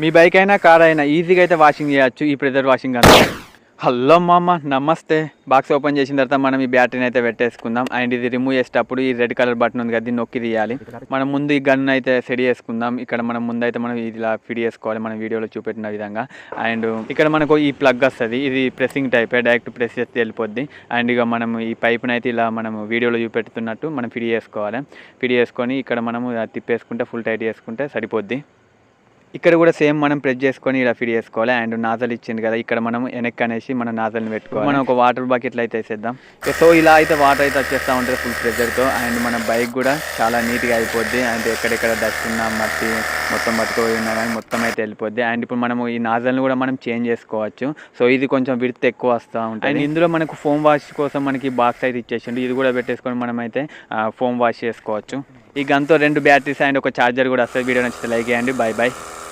మీ bike అయినా car అయినా ఈజీగా అయితే వాషింగ్ చేయొచ్చు ఈ ప్రెజర్ వాషింగ్ గన్. హలో మామ, నమస్తే. బాక్స్ ఓపెన్ చేసిన తర్వాత మనం ఈ బ్యాటరీని అయితే పెట్టేసుకుందాం. అండ్ ఇది రిమూవ్ చేసేటప్పుడు ఈ రెడ్ కలర్ బటన్ ఉంది కదా, దీన్ని నొక్కి తీయాలి. మనం ముందు ఈ గన్ అయితే సెట్ చేసుకుందాం. ఇక్కడ మనం ముందైతే మనం ఇలా ఫిట్ చేసుకోవాలి మనం వీడియోలో చూపెట్టిన విధంగా. అండ్ ఇక్కడ మనకు ఈ ప్లగ్ వస్తుంది, ఇది ప్రెస్సింగ్ టైపే, డైరెక్ట్ ప్రెస్ చేస్తే వెళ్ళిపోద్ది. అండ్ ఇక మనం ఈ పైప్ని అయితే ఇలా మనం వీడియోలో చూపెడుతున్నట్టు మనం ఫిట్ చేసుకోవాలి. ఫిట్ చేసుకొని ఇక్కడ మనము తిప్పేసుకుంటే ఫుల్ టైట్ చేసుకుంటే సరిపోద్ది. ఇక్కడ కూడా సేమ్ మనం ప్రెస్ చేసుకొని ఇలా ఫిట్ చేసుకోవాలి. అండ్ నాజల్ ఇచ్చింది కదా, ఇక్కడ మనం వెనక్కి అనేసి మన నాజల్ని పెట్టుకోవాలి. మనం ఒక వాటర్ బకెట్లో అయితే వేసేద్దాం. సో ఇలా అయితే వాటర్ అయితే వచ్చేస్తూ ఉంటుంది ఫుల్ ప్రెజర్తో. అండ్ మన బైక్ కూడా చాలా నీట్గా అయిపోద్ది. అండ్ ఎక్కడెక్కడ డస్ట్ ఉన్నా మట్టి మొత్తం బతుకుపోయి ఉన్నా కానీ మొత్తం అయితే వెళ్ళిపోద్ది. అండ్ ఇప్పుడు మనము ఈ నాజల్ని కూడా మనం చేంజ్ చేసుకోవచ్చు. సో ఇది కొంచెం విడ్త్ ఎక్కువ వస్తూ ఉంటుంది. అండ్ ఇందులో మనకు ఫోమ్ వాష్ కోసం మనకి బాక్స్ అయితే ఇచ్చేసిండు, ఇది కూడా పెట్టేసుకొని మనం అయితే ఫోమ్ వాష్ చేసుకోవచ్చు. ఈ గన్తో 2 బ్యాటరీస్ అండ్ ఒక ఛార్జర్ కూడా వస్తుంది. వీడియో నచ్చితే లైక్ చేయండి. Bye bye.